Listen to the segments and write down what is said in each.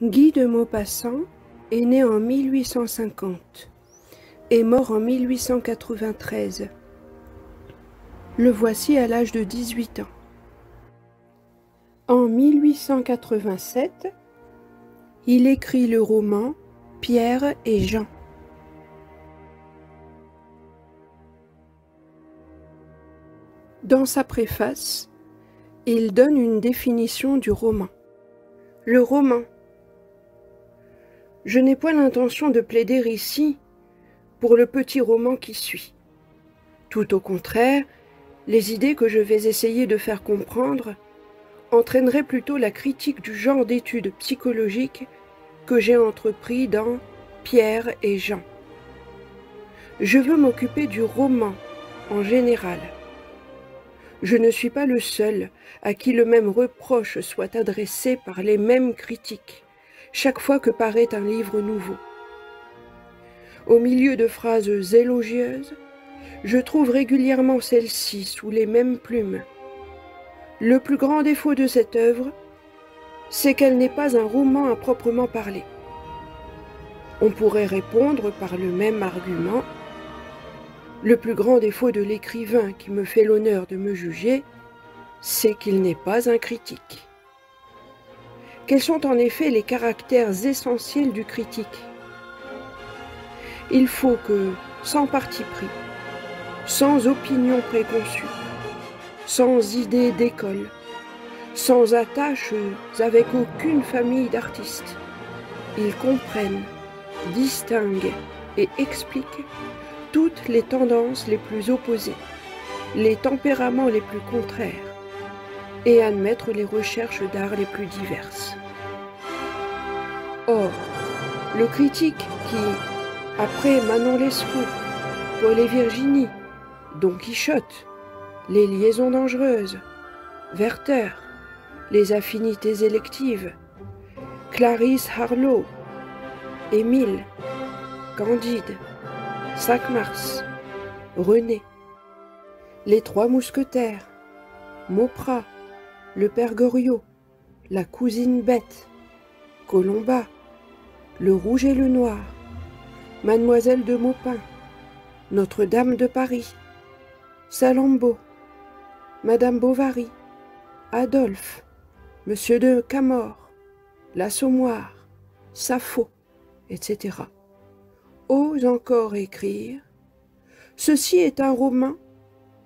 Guy de Maupassant est né en 1850 et mort en 1893. Le voici à l'âge de 18 ans. En 1887, il écrit le roman Pierre et Jean. Dans sa préface, il donne une définition du roman. Le roman. Je n'ai point l'intention de plaider ici pour le petit roman qui suit. Tout au contraire, les idées que je vais essayer de faire comprendre entraîneraient plutôt la critique du genre d'études psychologiques que j'ai entrepris dans Pierre et Jean. Je veux m'occuper du roman en général. Je ne suis pas le seul à qui le même reproche soit adressé par les mêmes critiques chaque fois que paraît un livre nouveau. Au milieu de phrases élogieuses, je trouve régulièrement celle-ci sous les mêmes plumes. Le plus grand défaut de cette œuvre, c'est qu'elle n'est pas un roman à proprement parler. On pourrait répondre par le même argument. Le plus grand défaut de l'écrivain qui me fait l'honneur de me juger, c'est qu'il n'est pas un critique. Quels sont en effet les caractères essentiels du critique? Il faut que, sans parti pris, sans opinion préconçue, sans idée d'école, sans attache avec aucune famille d'artistes, il comprenne, distingue et explique toutes les tendances les plus opposées, les tempéraments les plus contraires, et admettre les recherches d'art les plus diverses. Or, le critique qui, après Manon Lescaut, Paul et Virginie, Don Quichotte, les liaisons dangereuses, Werther, les affinités électives, Clarisse Harlowe, Émile, Candide, 5 Mars, René, les Trois Mousquetaires, Mauprat, le Père Goriot, la Cousine Bette, Colomba, le Rouge et le Noir, Mademoiselle de Maupin, Notre-Dame de Paris, Salammbô, Madame Bovary, Adolphe, Monsieur de Camors, l'Assommoir, Sappho, etc. Ose encore écrire « Ceci est un roman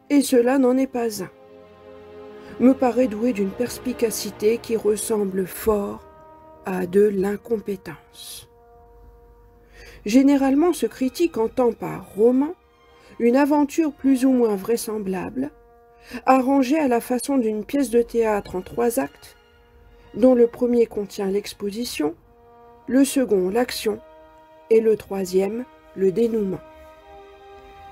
et cela n'en est pas un » me paraît doué d'une perspicacité qui ressemble fort à de l'incompétence. Généralement, ce critique entend par roman une aventure plus ou moins vraisemblable, arrangée à la façon d'une pièce de théâtre en 3 actes, dont le premier contient l'exposition, le second l'action et le troisième le dénouement.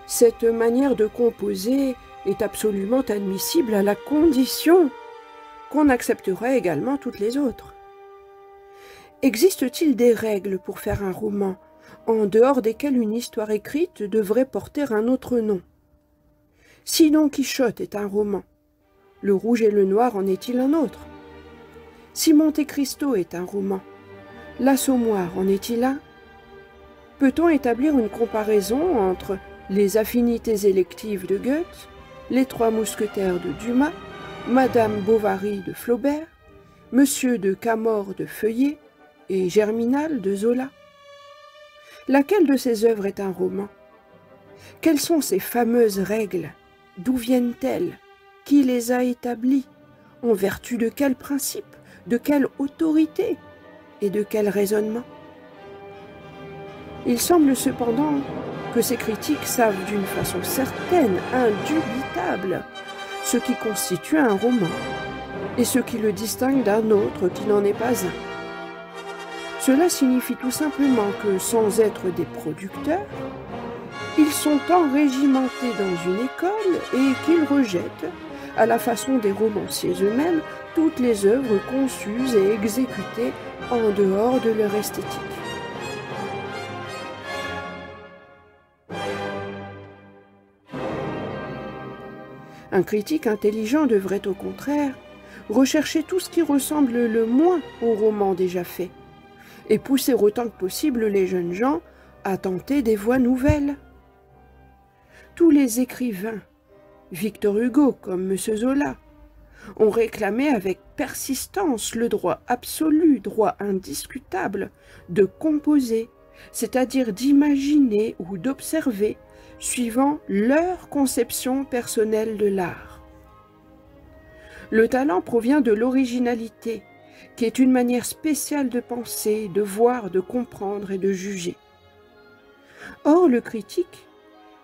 Cette manière de composer est absolument admissible à la condition qu'on accepterait également toutes les autres. Existe-t-il des règles pour faire un roman en dehors desquelles une histoire écrite devrait porter un autre nom? Si Don Quichotte est un roman, Le Rouge et le Noir en est-il un autre? Si Monte Cristo est un roman, L'Assommoir en est-il un? Peut-on établir une comparaison entre les affinités électives de Goethe, les Trois Mousquetaires de Dumas, Madame Bovary de Flaubert, Monsieur de Camors de Feuillet et Germinal de Zola? Laquelle de ces œuvres est un roman? Quelles sont ces fameuses règles? D'où viennent-elles? Qui les a établies? En vertu de quel principe? De quelle autorité? Et de quel raisonnement? Il semble cependant que ces critiques savent d'une façon certaine, indubitable, ce qui constitue un roman et ce qui le distingue d'un autre qui n'en est pas un. Cela signifie tout simplement que, sans être des producteurs, ils sont enrégimentés dans une école et qu'ils rejettent, à la façon des romanciers eux-mêmes, toutes les œuvres conçues et exécutées en dehors de leur esthétique. Un critique intelligent devrait au contraire rechercher tout ce qui ressemble le moins au roman déjà fait, et pousser autant que possible les jeunes gens à tenter des voies nouvelles. Tous les écrivains, Victor Hugo comme M. Zola, ont réclamé avec persistance le droit absolu, droit indiscutable, de composer, c'est-à-dire d'imaginer ou d'observer, suivant leur conception personnelle de l'art. Le talent provient de l'originalité, qui est une manière spéciale de penser, de voir, de comprendre et de juger. Or, le critique,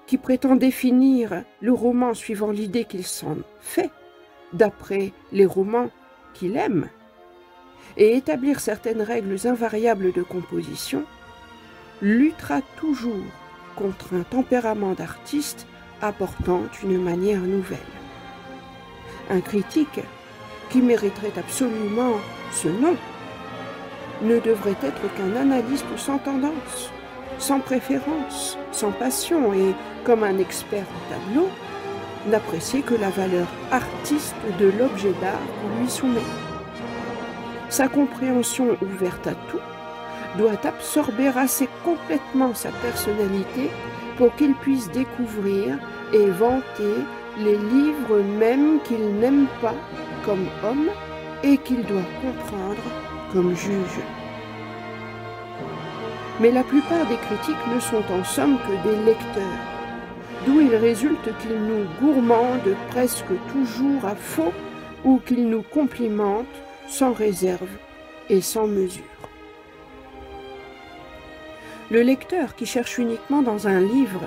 qui prétend définir le roman suivant l'idée qu'il s'en fait, d'après les romans qu'il aime, et établir certaines règles invariables de composition, luttera toujours contre un tempérament d'artiste apportant une manière nouvelle. Un critique, qui mériterait absolument ce nom, ne devrait être qu'un analyste sans tendance, sans préférence, sans passion et, comme un expert en tableau, n'apprécier que la valeur artiste de l'objet d'art qu'on lui soumet. Sa compréhension ouverte à tout doit absorber assez complètement sa personnalité pour qu'il puisse découvrir et vanter les livres même qu'il n'aime pas comme homme et qu'il doit comprendre comme juge. Mais la plupart des critiques ne sont en somme que des lecteurs, d'où il résulte qu'ils nous gourmandent presque toujours à faux ou qu'ils nous complimentent sans réserve et sans mesure. Le lecteur qui cherche uniquement dans un livre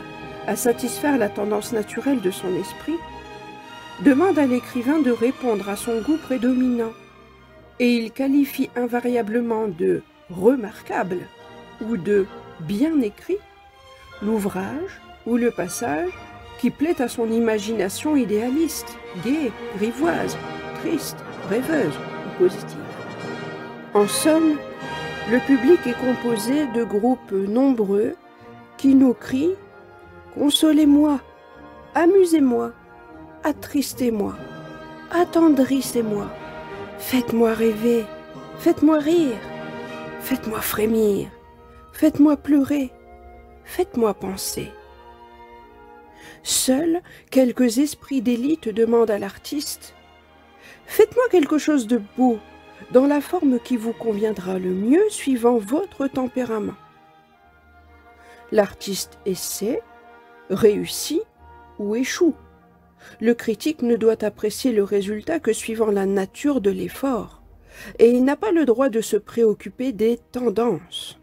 à satisfaire la tendance naturelle de son esprit demande à l'écrivain de répondre à son goût prédominant et il qualifie invariablement de remarquable ou de bien écrit l'ouvrage ou le passage qui plaît à son imagination idéaliste, gaie, grivoise, triste, rêveuse ou positive. En somme, le public est composé de groupes nombreux qui nous crient « Consolez-moi, amusez-moi, attristez-moi, attendrissez-moi, faites-moi rêver, faites-moi rire, faites-moi frémir, faites-moi pleurer, faites-moi penser ». Seuls quelques esprits d'élite demandent à l'artiste « Faites-moi quelque chose de beau, dans la forme qui vous conviendra le mieux suivant votre tempérament. » L'artiste essaie, réussit ou échoue. Le critique ne doit apprécier le résultat que suivant la nature de l'effort, et il n'a pas le droit de se préoccuper des tendances.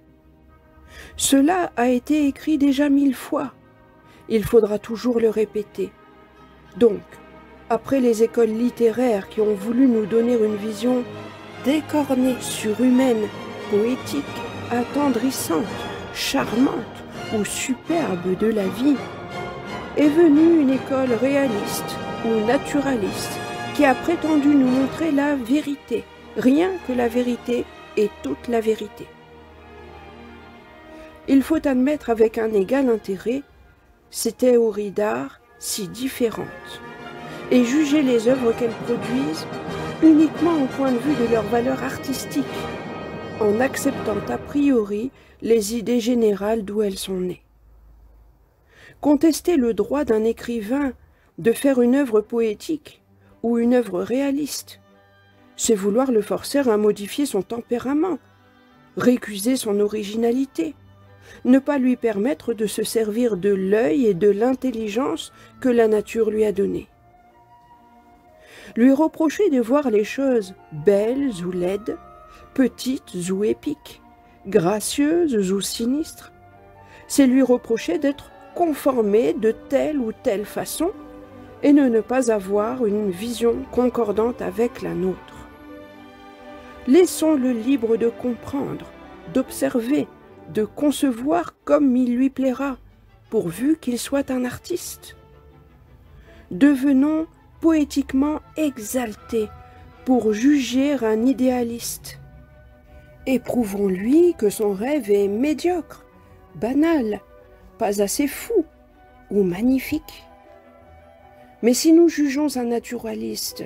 Cela a été écrit déjà 1000 fois. Il faudra toujours le répéter. Donc, après les écoles littéraires qui ont voulu nous donner une vision décornée, surhumaine, poétique, attendrissante, charmante ou superbe de la vie, est venue une école réaliste ou naturaliste qui a prétendu nous montrer la vérité, rien que la vérité et toute la vérité. Il faut admettre avec un égal intérêt ces théories d'art si différentes et juger les œuvres qu'elles produisent uniquement au point de vue de leur valeur artistique, en acceptant a priori les idées générales d'où elles sont nées. Contester le droit d'un écrivain de faire une œuvre poétique ou une œuvre réaliste, c'est vouloir le forcer à modifier son tempérament, récuser son originalité, ne pas lui permettre de se servir de l'œil et de l'intelligence que la nature lui a donnée. Lui reprocher de voir les choses belles ou laides, petites ou épiques, gracieuses ou sinistres, c'est lui reprocher d'être conformé de telle ou telle façon et de ne pas avoir une vision concordante avec la nôtre. Laissons-le libre de comprendre, d'observer, de concevoir comme il lui plaira, pourvu qu'il soit un artiste. Devenons poétiquement exaltés pour juger un idéaliste. Éprouvons-lui que son rêve est médiocre, banal, pas assez fou ou magnifique. Mais si nous jugeons un naturaliste,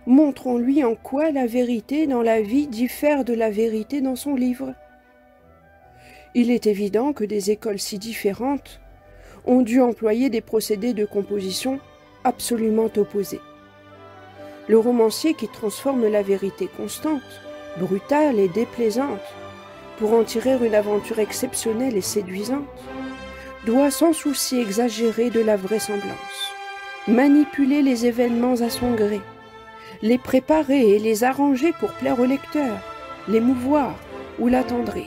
montrons-lui en quoi la vérité dans la vie diffère de la vérité dans son livre, Il est évident que des écoles si différentes ont dû employer des procédés de composition absolument opposés. Le romancier qui transforme la vérité constante, brutale et déplaisante, pour en tirer une aventure exceptionnelle et séduisante, doit sans souci exagérer de la vraisemblance, manipuler les événements à son gré, les préparer et les arranger pour plaire au lecteur, l'émouvoir ou l'attendrir.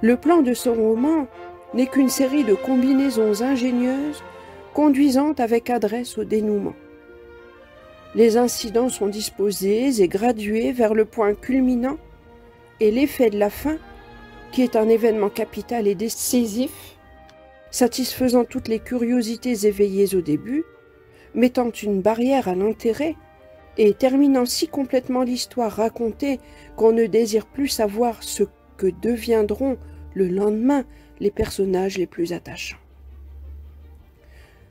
Le plan de son roman n'est qu'une série de combinaisons ingénieuses conduisant avec adresse au dénouement. Les incidents sont disposés et gradués vers le point culminant et l'effet de la fin, qui est un événement capital et décisif, satisfaisant toutes les curiosités éveillées au début, mettant une barrière à l'intérêt et terminant si complètement l'histoire racontée qu'on ne désire plus savoir ce que deviendront le lendemain les personnages les plus attachants.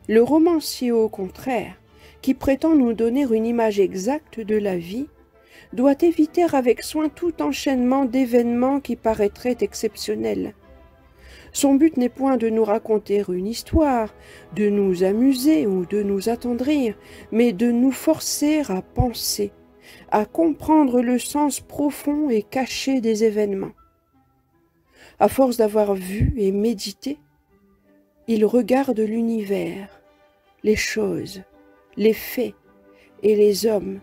Le romancier, au contraire, qui prétend nous donner une image exacte de la vie, doit éviter avec soin tout enchaînement d'événements qui paraîtraient exceptionnels. Son but n'est point de nous raconter une histoire, de nous amuser ou de nous attendrir, mais de nous forcer à penser, à comprendre le sens profond et caché des événements. À force d'avoir vu et médité, il regarde l'univers, les choses, les faits et les hommes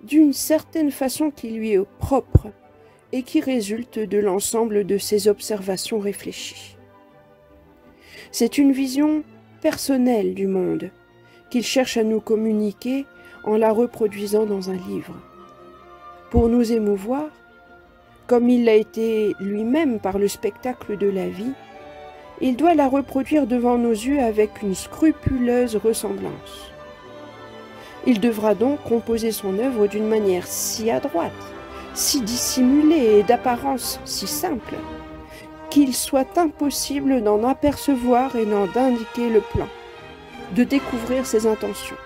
d'une certaine façon qui lui est propre et qui résulte de l'ensemble de ses observations réfléchies. C'est une vision personnelle du monde qu'il cherche à nous communiquer en la reproduisant dans un livre. Pour nous émouvoir, comme il l'a été lui-même par le spectacle de la vie, il doit la reproduire devant nos yeux avec une scrupuleuse ressemblance. Il devra donc composer son œuvre d'une manière si adroite, si dissimulée et d'apparence si simple, qu'il soit impossible d'en apercevoir et d'en indiquer le plan, de découvrir ses intentions.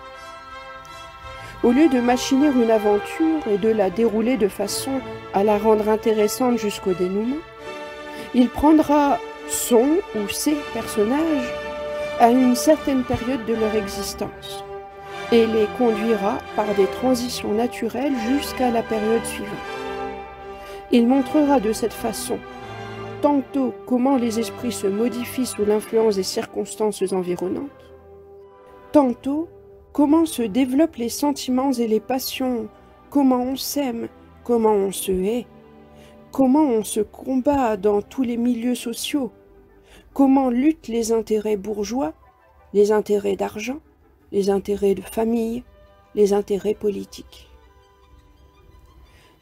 Au lieu de machiner une aventure et de la dérouler de façon à la rendre intéressante jusqu'au dénouement, il prendra son ou ses personnages à une certaine période de leur existence et les conduira par des transitions naturelles jusqu'à la période suivante. Il montrera de cette façon tantôt comment les esprits se modifient sous l'influence des circonstances environnantes, tantôt comment se développent les sentiments et les passions, comment on s'aime, comment on se hait, comment on se combat dans tous les milieux sociaux, comment luttent les intérêts bourgeois, les intérêts d'argent, les intérêts de famille, les intérêts politiques.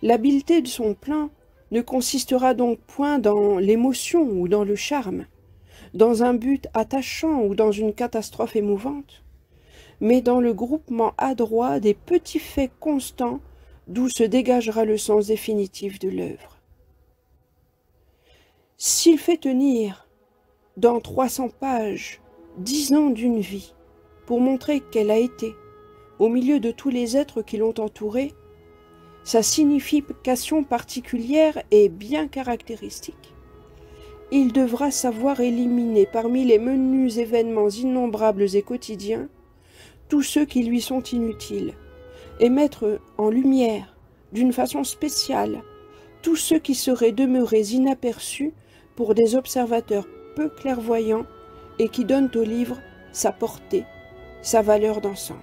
L'habileté de son plan ne consistera donc point dans l'émotion ou dans le charme, dans un but attachant ou dans une catastrophe émouvante, mais dans le groupement adroit des petits faits constants d'où se dégagera le sens définitif de l'œuvre. S'il fait tenir dans 300 pages 10 ans d'une vie pour montrer qu'elle a été, au milieu de tous les êtres qui l'ont entourée, sa signification particulière est bien caractéristique. Il devra savoir éliminer parmi les menus événements innombrables et quotidiens tous ceux qui lui sont inutiles et mettre en lumière, d'une façon spéciale, tous ceux qui seraient demeurés inaperçus pour des observateurs peu clairvoyants et qui donnent au livre sa portée, sa valeur d'ensemble.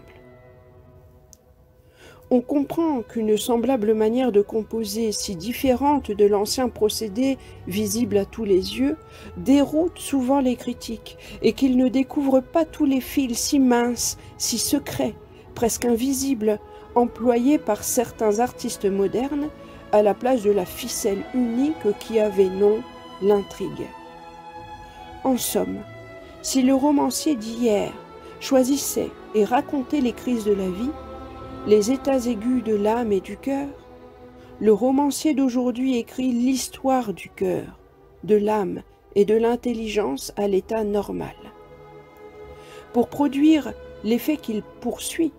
On comprend qu'une semblable manière de composer, si différente de l'ancien procédé visible à tous les yeux, déroute souvent les critiques, et qu'ils ne découvrent pas tous les fils si minces, si secrets, presque invisibles, employés par certains artistes modernes à la place de la ficelle unique qui avait nom l'intrigue. En somme, si le romancier d'hier choisissait et racontait les crises de la vie, les états aigus de l'âme et du cœur, le romancier d'aujourd'hui écrit l'histoire du cœur, de l'âme et de l'intelligence à l'état normal. Pour produire l'effet qu'il poursuit,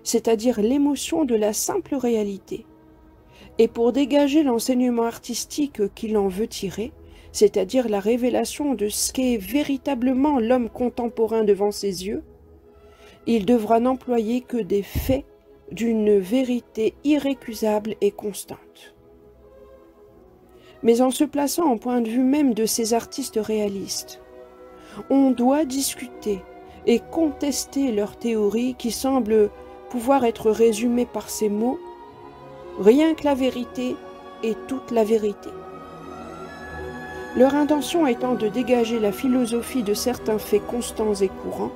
c'est-à-dire l'émotion de la simple réalité, et pour dégager l'enseignement artistique qu'il en veut tirer, c'est-à-dire la révélation de ce qu'est véritablement l'homme contemporain devant ses yeux, il devra n'employer que des faits d'une vérité irrécusable et constante. Mais en se plaçant en point de vue même de ces artistes réalistes, on doit discuter et contester leurs théories qui semblent pouvoir être résumées par ces mots « rien que la vérité et toute la vérité ». Leur intention étant de dégager la philosophie de certains faits constants et courants,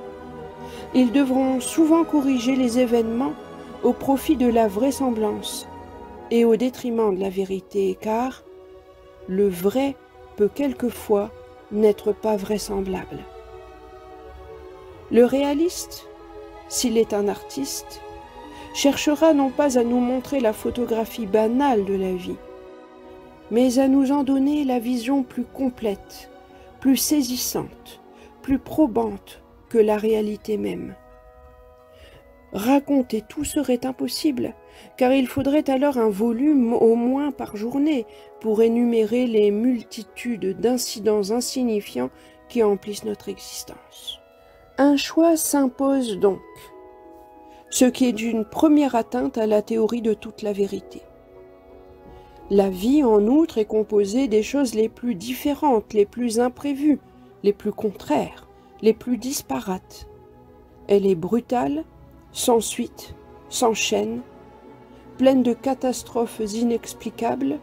ils devront souvent corriger les événements au profit de la vraisemblance et au détriment de la vérité, car le vrai peut quelquefois n'être pas vraisemblable. Le réaliste, s'il est un artiste, cherchera non pas à nous montrer la photographie banale de la vie, mais à nous en donner la vision plus complète, plus saisissante, plus probante que la réalité même. Raconter tout serait impossible, car il faudrait alors un volume au moins par journée pour énumérer les multitudes d'incidents insignifiants qui emplissent notre existence. Un choix s'impose donc, ce qui est d'une première atteinte à la théorie de toute la vérité. La vie, en outre, est composée des choses les plus différentes, les plus imprévues, les plus contraires, les plus disparates. Elle est brutale, sans suite, sans chaîne, pleine de catastrophes inexplicables,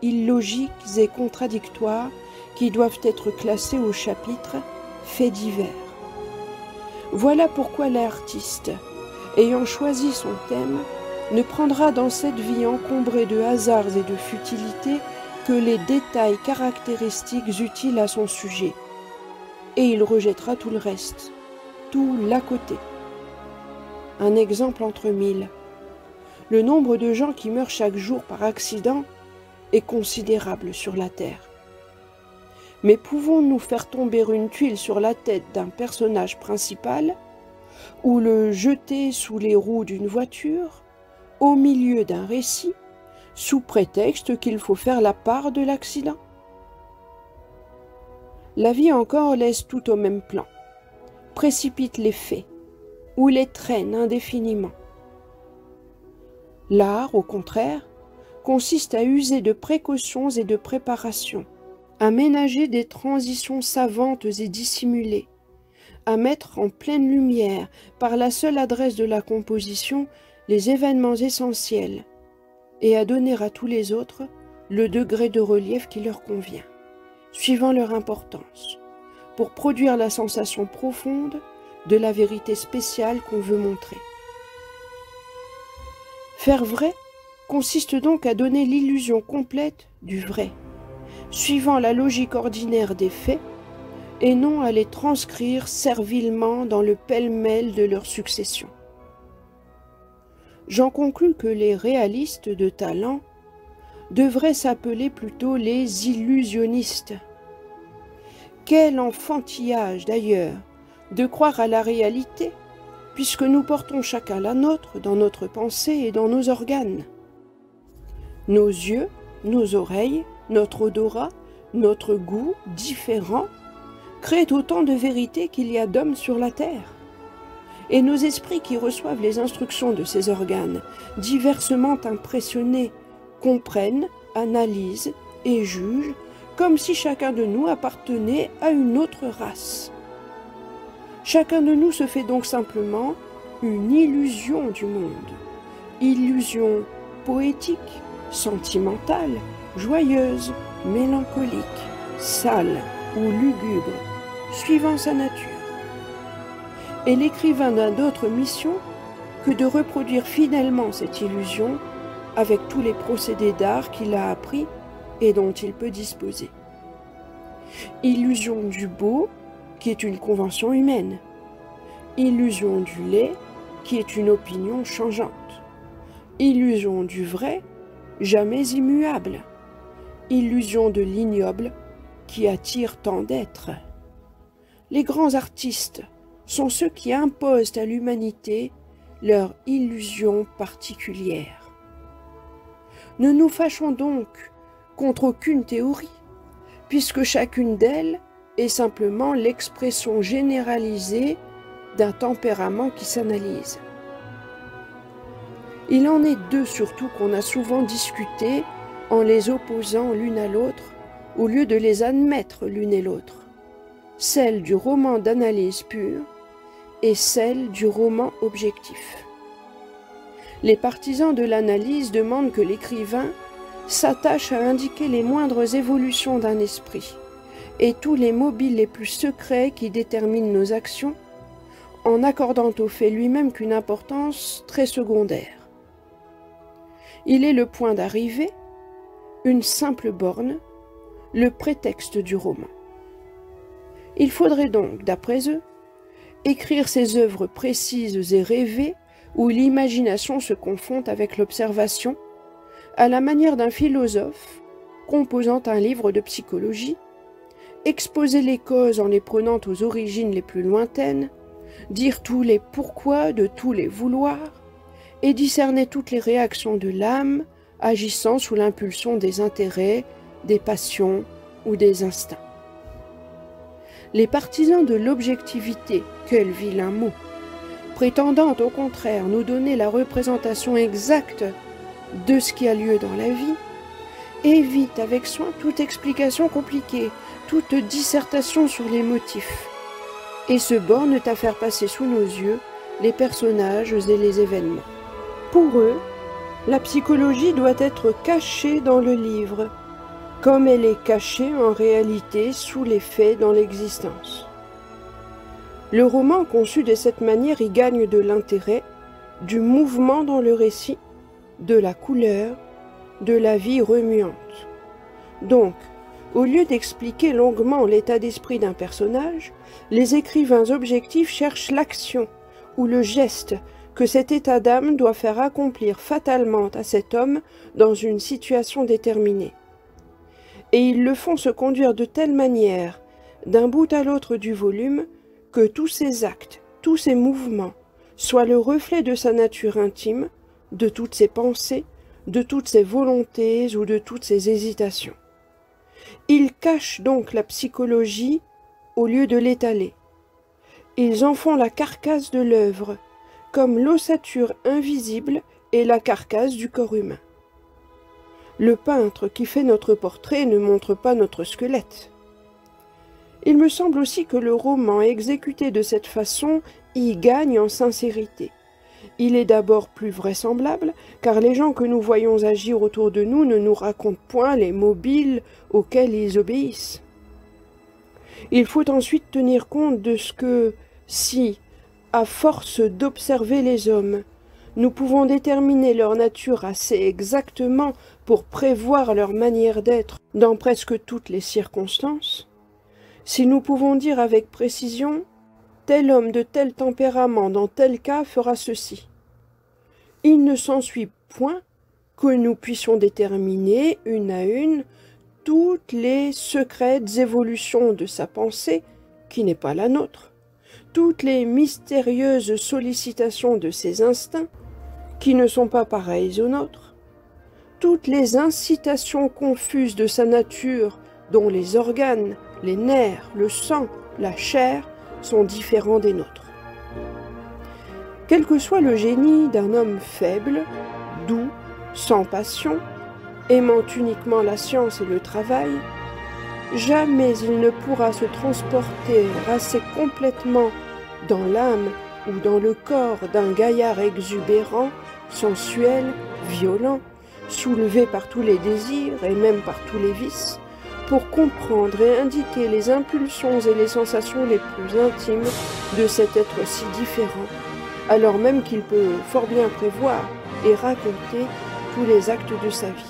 illogiques et contradictoires qui doivent être classées au chapitre « Faits divers ». Voilà pourquoi l'artiste, ayant choisi son thème, ne prendra dans cette vie encombrée de hasards et de futilités que les détails caractéristiques utiles à son sujet, et il rejettera tout le reste, tout l'à côté. Un exemple entre mille. Le nombre de gens qui meurent chaque jour par accident est considérable sur la Terre. Mais pouvons-nous faire tomber une tuile sur la tête d'un personnage principal ou le jeter sous les roues d'une voiture au milieu d'un récit, sous prétexte qu'il faut faire la part de l'accident? La vie encore laisse tout au même plan, précipite les faits, ou les traîne indéfiniment. L'art, au contraire, consiste à user de précautions et de préparation, à ménager des transitions savantes et dissimulées, à mettre en pleine lumière, par la seule adresse de la composition, les événements essentiels, et à donner à tous les autres le degré de relief qui leur convient, suivant leur importance, pour produire la sensation profonde de la vérité spéciale qu'on veut montrer. Faire vrai consiste donc à donner l'illusion complète du vrai, suivant la logique ordinaire des faits, et non à les transcrire servilement dans le pêle-mêle de leur succession. J'en conclus que les réalistes de talent devraient s'appeler plutôt les illusionnistes. Quel enfantillage d'ailleurs de croire à la réalité, puisque nous portons chacun la nôtre dans notre pensée et dans nos organes. Nos yeux, nos oreilles, notre odorat, notre goût différents créent autant de vérités qu'il y a d'hommes sur la terre. Et nos esprits qui reçoivent les instructions de ces organes, diversement impressionnés, comprennent, analysent et jugent comme si chacun de nous appartenait à une autre race. Chacun de nous se fait donc simplement une illusion du monde, illusion poétique, sentimentale, joyeuse, mélancolique, sale ou lugubre, suivant sa nature. Et l'écrivain n'a d'autre mission que de reproduire fidèlement cette illusion avec tous les procédés d'art qu'il a appris et dont il peut disposer. Illusion du beau, qui est une convention humaine. Illusion du laid, qui est une opinion changeante. Illusion du vrai, jamais immuable. Illusion de l'ignoble, qui attire tant d'êtres. Les grands artistes sont ceux qui imposent à l'humanité leur illusion particulière. Ne nous fâchons donc contre aucune théorie, puisque chacune d'elles est simplement l'expression généralisée d'un tempérament qui s'analyse. Il en est deux surtout qu'on a souvent discuté en les opposant l'une à l'autre, au lieu de les admettre l'une et l'autre, celle du roman d'analyse pure et celle du roman objectif. Les partisans de l'analyse demandent que l'écrivain s'attache à indiquer les moindres évolutions d'un esprit et tous les mobiles les plus secrets qui déterminent nos actions, en accordant au fait lui-même qu'une importance très secondaire. Il est le point d'arrivée, une simple borne, le prétexte du roman. Il faudrait donc, d'après eux, écrire ces œuvres précises et rêvées où l'imagination se confond avec l'observation, à la manière d'un philosophe composant un livre de psychologie, exposer les causes en les prenant aux origines les plus lointaines, dire tous les pourquoi de tous les vouloirs, et discerner toutes les réactions de l'âme agissant sous l'impulsion des intérêts, des passions ou des instincts. Les partisans de l'objectivité, quel vilain mot, prétendant au contraire nous donner la représentation exacte de ce qui a lieu dans la vie, évitent avec soin toute explication compliquée, toute dissertation sur les motifs, et se bornent à faire passer sous nos yeux les personnages et les événements. Pour eux, la psychologie doit être cachée dans le livre, comme elle est cachée en réalité sous les faits dans l'existence. Le roman conçu de cette manière y gagne de l'intérêt, du mouvement dans le récit, de la couleur, de la vie remuante. Donc, au lieu d'expliquer longuement l'état d'esprit d'un personnage, les écrivains objectifs cherchent l'action ou le geste que cet état d'âme doit faire accomplir fatalement à cet homme dans une situation déterminée. Et ils le font se conduire de telle manière, d'un bout à l'autre du volume, que tous ses actes, tous ses mouvements, soient le reflet de sa nature intime, de toutes ses pensées, de toutes ses volontés ou de toutes ses hésitations. Ils cachent donc la psychologie au lieu de l'étaler. Ils en font la carcasse de l'œuvre, comme l'ossature invisible est la carcasse du corps humain. Le peintre qui fait notre portrait ne montre pas notre squelette. Il me semble aussi que le roman exécuté de cette façon y gagne en sincérité. Il est d'abord plus vraisemblable, car les gens que nous voyons agir autour de nous ne nous racontent point les mobiles auxquels ils obéissent. Il faut ensuite tenir compte de ce que, si, à force d'observer les hommes, nous pouvons déterminer leur nature assez exactement pour prévoir leur manière d'être dans presque toutes les circonstances, si nous pouvons dire avec précision « tel homme de tel tempérament dans tel cas fera ceci », il ne s'ensuit point que nous puissions déterminer une à une toutes les secrètes évolutions de sa pensée qui n'est pas la nôtre, toutes les mystérieuses sollicitations de ses instincts qui ne sont pas pareils aux nôtres, toutes les incitations confuses de sa nature dont les organes, les nerfs, le sang, la chair sont différents des nôtres. Quel que soit le génie d'un homme faible, doux, sans passion, aimant uniquement la science et le travail, jamais il ne pourra se transporter assez complètement dans l'âme ou dans le corps d'un gaillard exubérant, sensuel, violent, soulevé par tous les désirs et même par tous les vices, pour comprendre et indiquer les impulsions et les sensations les plus intimes de cet être si différent, alors même qu'il peut fort bien prévoir et raconter tous les actes de sa vie.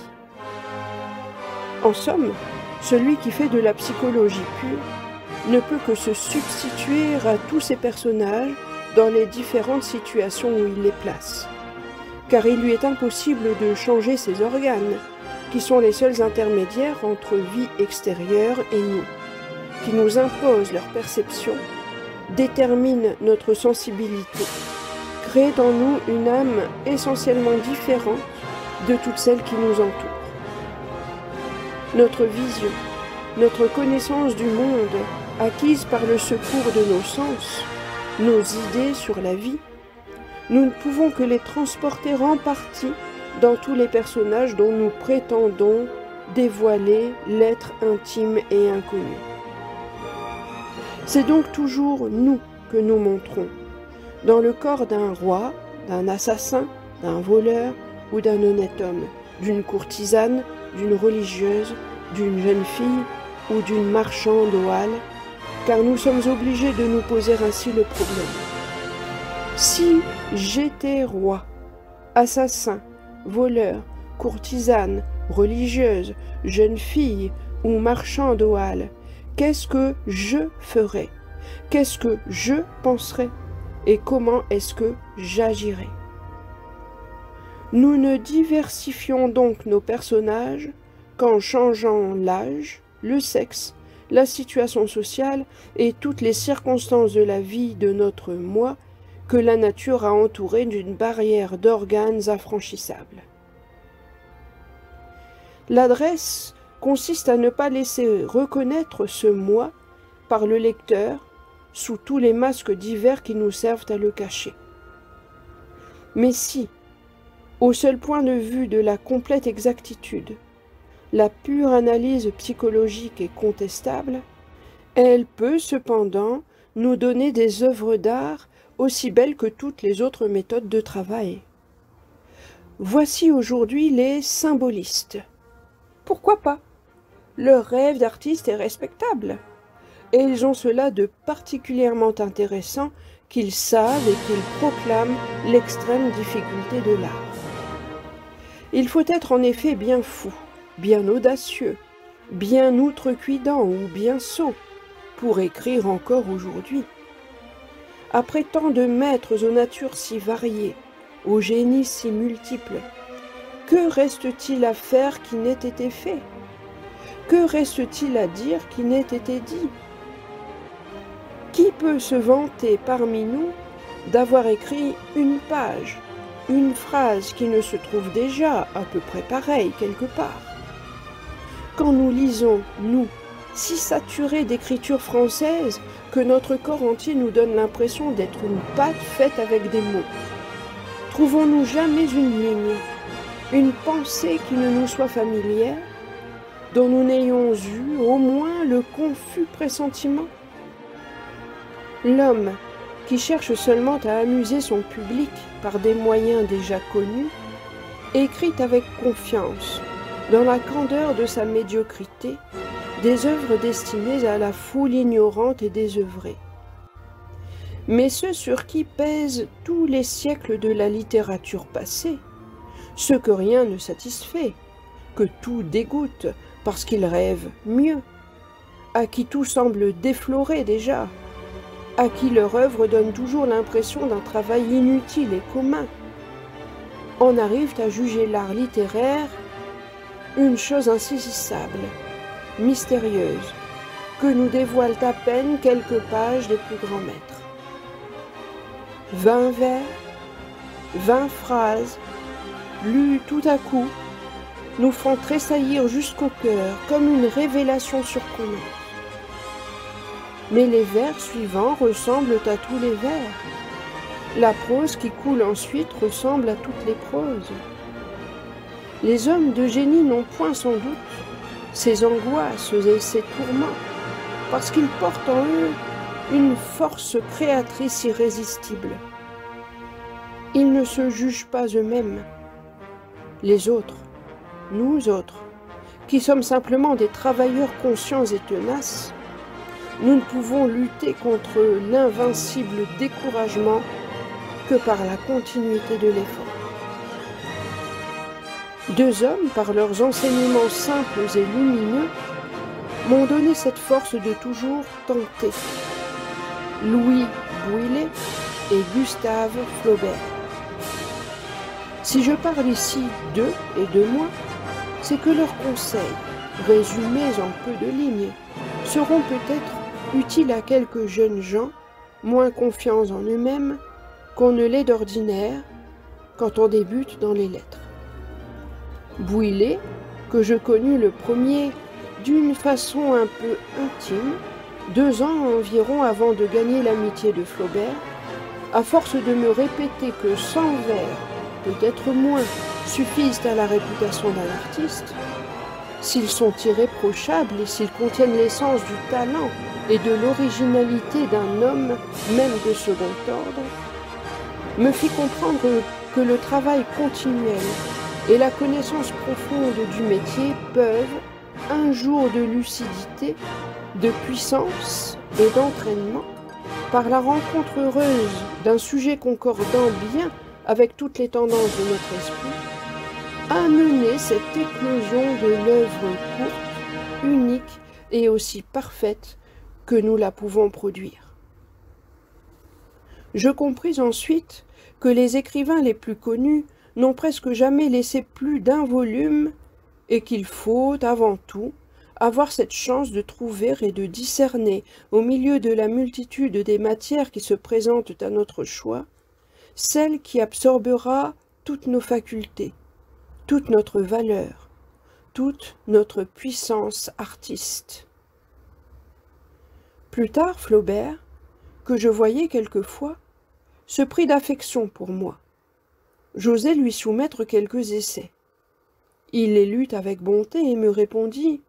En somme, celui qui fait de la psychologie pure ne peut que se substituer à tous ces personnages dans les différentes situations où il les place, car il lui est impossible de changer ses organes, qui sont les seuls intermédiaires entre vie extérieure et nous, qui nous imposent leur perception, déterminent notre sensibilité, créent en nous une âme essentiellement différente de toutes celles qui nous entourent. Notre vision, notre connaissance du monde, acquise par le secours de nos sens, nos idées sur la vie, nous ne pouvons que les transporter en partie dans tous les personnages dont nous prétendons dévoiler l'être intime et inconnu. C'est donc toujours nous que nous montrons, dans le corps d'un roi, d'un assassin, d'un voleur ou d'un honnête homme, d'une courtisane, d'une religieuse, d'une jeune fille ou d'une marchande aux halles, car nous sommes obligés de nous poser ainsi le problème. Si j'étais roi, assassin, voleur, courtisane, religieuse, jeune fille ou marchande aux halles, qu'est-ce que je ferais? Qu'est-ce que je penserais? Et comment est-ce que j'agirais? Nous ne diversifions donc nos personnages qu'en changeant l'âge, le sexe, la situation sociale et toutes les circonstances de la vie de notre moi que la nature a entouré d'une barrière d'organes infranchissables. L'adresse consiste à ne pas laisser reconnaître ce moi par le lecteur sous tous les masques divers qui nous servent à le cacher. Mais si, au seul point de vue de la complète exactitude, la pure analyse psychologique est contestable, elle peut cependant nous donner des œuvres d'art aussi belles que toutes les autres méthodes de travail. Voici aujourd'hui les symbolistes. Pourquoi pas? Leur rêve d'artiste est respectable. Et ils ont cela de particulièrement intéressant qu'ils savent et qu'ils proclament l'extrême difficulté de l'art. Il faut être en effet bien fou, bien audacieux, bien outrecuidant ou bien sot pour écrire encore aujourd'hui. Après tant de maîtres aux natures si variées, aux génies si multiples, que reste-t-il à faire qui n'ait été fait? Que reste-t-il à dire qui n'ait été dit? Qui peut se vanter parmi nous d'avoir écrit une page, une phrase qui ne se trouve déjà à peu près pareille quelque part? Quand nous lisons, nous, si saturés d'écriture française que notre corps entier nous donne l'impression d'être une pâte faite avec des mots, trouvons-nous jamais une ligne, une pensée qui ne nous soit familière, dont nous n'ayons eu au moins le confus pressentiment? L'homme, qui cherche seulement à amuser son public par des moyens déjà connus, écrit avec confiance, dans la candeur de sa médiocrité, des œuvres destinées à la foule ignorante et désœuvrée. Mais ceux sur qui pèsent tous les siècles de la littérature passée, ceux que rien ne satisfait, que tout dégoûte parce qu'ils rêvent mieux, à qui tout semble défloré déjà, à qui leur œuvre donne toujours l'impression d'un travail inutile et commun, en arrivent à juger l'art littéraire une chose insaisissable, mystérieuse, que nous dévoilent à peine quelques pages des plus grands maîtres. 20 vers, 20 phrases, lues tout à coup, nous font tressaillir jusqu'au cœur comme une révélation surprenante. Mais les vers suivants ressemblent à tous les vers. La prose qui coule ensuite ressemble à toutes les proses. Les hommes de génie n'ont point sans doute ces angoisses et ces tourments, parce qu'ils portent en eux une force créatrice irrésistible. Ils ne se jugent pas eux-mêmes. Les autres, nous autres, qui sommes simplement des travailleurs conscients et tenaces, nous ne pouvons lutter contre l'invincible découragement que par la continuité de l'effort. Deux hommes, par leurs enseignements simples et lumineux, m'ont donné cette force de toujours tenter. Louis Bouilhet et Gustave Flaubert. Si je parle ici d'eux et de moi, c'est que leurs conseils, résumés en peu de lignes, seront peut-être utiles à quelques jeunes gens moins confiants en eux-mêmes qu'on ne l'est d'ordinaire quand on débute dans les lettres. Bouilhet, que je connus le premier D'une façon un peu intime, 2 ans environ avant de gagner l'amitié de Flaubert, à force de me répéter que 100 vers, peut-être moins, suffisent à la réputation d'un artiste, s'ils sont irréprochables et s'ils contiennent l'essence du talent et de l'originalité d'un homme, même de second ordre, me fit comprendre que le travail continuel et la connaissance profonde du métier peuvent, un jour de lucidité, de puissance et d'entraînement, par la rencontre heureuse d'un sujet concordant bien avec toutes les tendances de notre esprit, amener cette éclosion de l'œuvre courte, unique et aussi parfaite que nous la pouvons produire. Je compris ensuite que les écrivains les plus connus n'ont presque jamais laissé plus d'un volume et qu'il faut, avant tout, avoir cette chance de trouver et de discerner, au milieu de la multitude des matières qui se présentent à notre choix, celle qui absorbera toutes nos facultés, toute notre valeur, toute notre puissance artiste. Plus tard, Flaubert, que je voyais quelquefois, se prit d'affection pour moi. J'osai lui soumettre quelques essais. Il les lut avec bonté et me répondit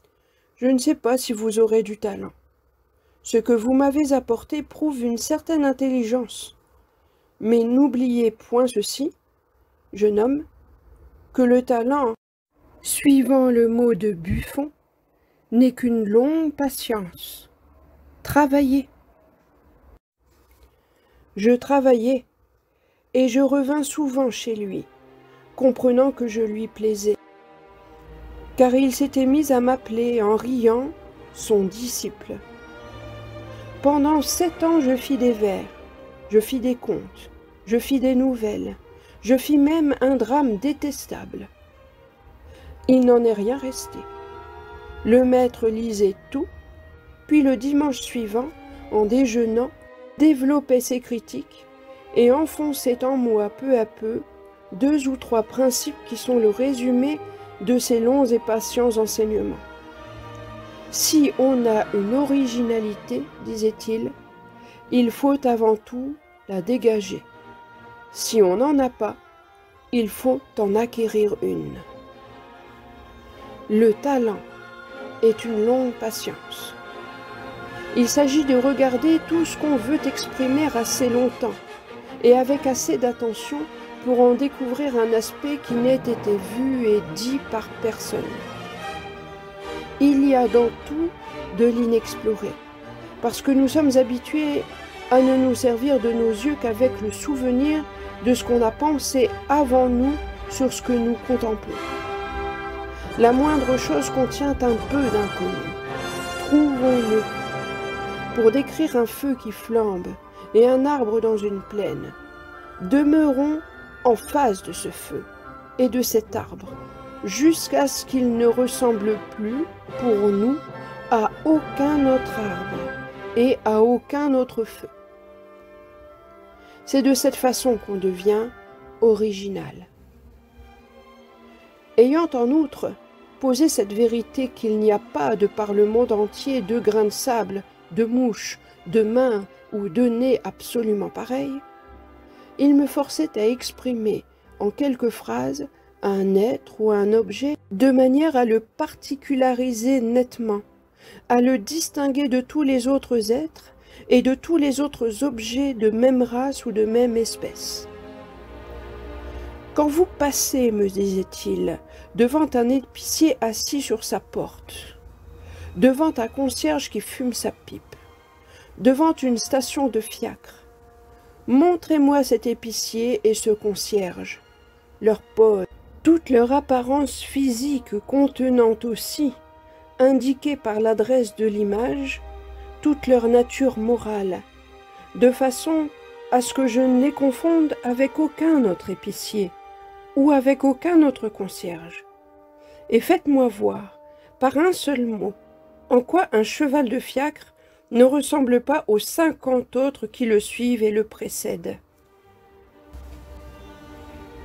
« Je ne sais pas si vous aurez du talent. Ce que vous m'avez apporté prouve une certaine intelligence. Mais n'oubliez point ceci, jeune homme, que le talent, suivant le mot de Buffon, n'est qu'une longue patience. Travaillez. » Je travaillai, et je revins souvent chez lui, comprenant que je lui plaisais, car il s'était mis à m'appeler, en riant, son disciple. Pendant 7 ans, je fis des vers, je fis des contes, je fis des nouvelles, je fis même un drame détestable. Il n'en est rien resté. Le maître lisait tout, puis le dimanche suivant, en déjeunant, développait ses critiques et enfonçait en moi peu à peu 2 ou 3 principes qui sont le résumé de ses longs et patients enseignements. Si on a une originalité, disait-il, il faut avant tout la dégager. Si on n'en a pas, il faut en acquérir une. Le talent est une longue patience. Il s'agit de regarder tout ce qu'on veut exprimer assez longtemps et avec assez d'attention pour en découvrir un aspect qui n'ait été vu et dit par personne. Il y a dans tout de l'inexploré, parce que nous sommes habitués à ne nous servir de nos yeux qu'avec le souvenir de ce qu'on a pensé avant nous sur ce que nous contemplons. La moindre chose contient un peu d'inconnu. Trouvons-le. Pour décrire un feu qui flambe et un arbre dans une plaine, demeurons en face de ce feu et de cet arbre, jusqu'à ce qu'il ne ressemble plus, pour nous, à aucun autre arbre et à aucun autre feu. C'est de cette façon qu'on devient original. Ayant en outre posé cette vérité qu'il n'y a pas de par le monde entier 2 grains de sable, de mouches, de mains ou de nez absolument pareils, il me forçait à exprimer en quelques phrases un être ou un objet de manière à le particulariser nettement, à le distinguer de tous les autres êtres et de tous les autres objets de même race ou de même espèce. Quand vous passez, me disait-il, devant un épicier assis sur sa porte, devant un concierge qui fume sa pipe, devant une station de fiacre, montrez-moi cet épicier et ce concierge, leur pose, toute leur apparence physique contenant aussi, indiquée par l'adresse de l'image, toute leur nature morale, de façon à ce que je ne les confonde avec aucun autre épicier ou avec aucun autre concierge. Et faites-moi voir, par un seul mot, en quoi un cheval de fiacre ne ressemble pas aux 50 autres qui le suivent et le précèdent.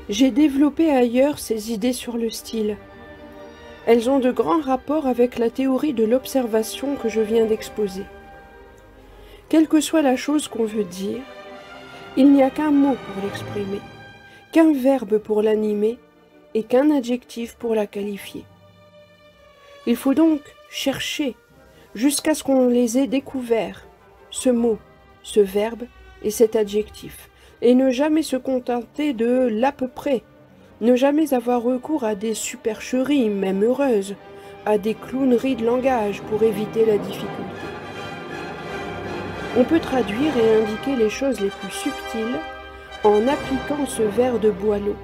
J'ai développé ailleurs ces idées sur le style. Elles ont de grands rapports avec la théorie de l'observation que je viens d'exposer. Quelle que soit la chose qu'on veut dire, il n'y a qu'un mot pour l'exprimer, qu'un verbe pour l'animer et qu'un adjectif pour la qualifier. Il faut donc chercher jusqu'à ce qu'on les ait découverts, ce mot, ce verbe et cet adjectif, et ne jamais se contenter de l'à peu près, ne jamais avoir recours à des supercheries, même heureuses, à des clowneries de langage pour éviter la difficulté. On peut traduire et indiquer les choses les plus subtiles en appliquant ce vers de Boileau.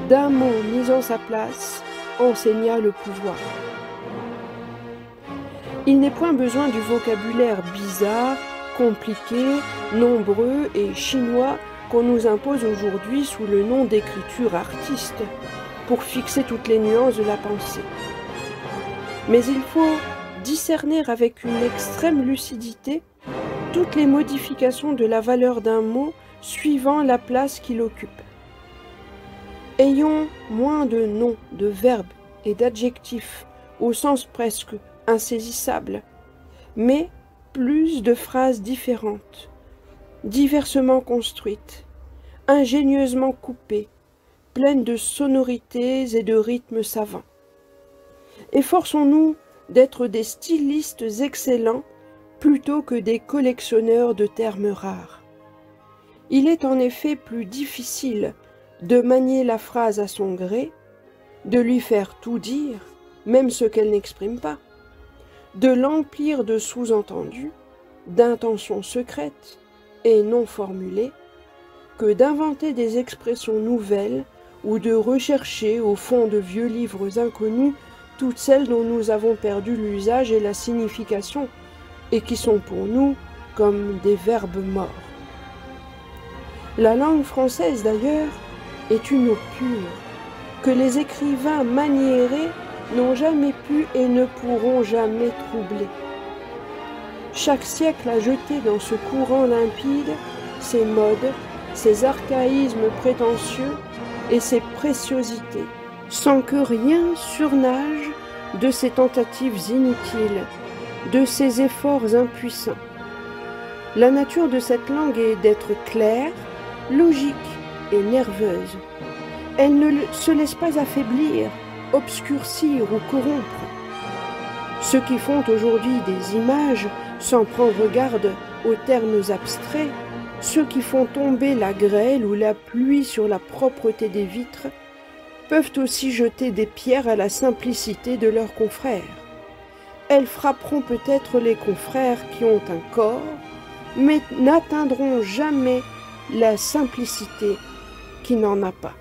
D'un mot mis en sa place, enseigna le pouvoir. Il n'est point besoin du vocabulaire bizarre, compliqué, nombreux et chinois qu'on nous impose aujourd'hui sous le nom d'écriture artiste pour fixer toutes les nuances de la pensée. Mais il faut discerner avec une extrême lucidité toutes les modifications de la valeur d'un mot suivant la place qu'il occupe. Ayons moins de noms, de verbes et d'adjectifs au sens presque insaisissable, mais plus de phrases différentes, diversement construites, ingénieusement coupées, pleines de sonorités et de rythmes savants. Efforçons-nous d'être des stylistes excellents plutôt que des collectionneurs de termes rares. Il est en effet plus difficile de manier la phrase à son gré, de lui faire tout dire, même ce qu'elle n'exprime pas, de l'emplir de sous-entendus, d'intentions secrètes et non formulées, que d'inventer des expressions nouvelles ou de rechercher au fond de vieux livres inconnus toutes celles dont nous avons perdu l'usage et la signification, et qui sont pour nous comme des verbes morts. La langue française, d'ailleurs, est une eau pure, que les écrivains maniérés n'ont jamais pu et ne pourront jamais troubler. Chaque siècle a jeté dans ce courant limpide ses modes, ses archaïsmes prétentieux et ses préciosités, sans que rien surnage de ses tentatives inutiles, de ses efforts impuissants. La nature de cette langue est d'être claire, logique et nerveuse. Elle ne se laisse pas affaiblir, obscurcir ou corrompre. Ceux qui font aujourd'hui des images sans prendre garde aux termes abstraits, ceux qui font tomber la grêle ou la pluie sur la propreté des vitres, peuvent aussi jeter des pierres à la simplicité de leurs confrères. Elles frapperont peut-être les confrères qui ont un corps, mais n'atteindront jamais la simplicité qui n'en a pas.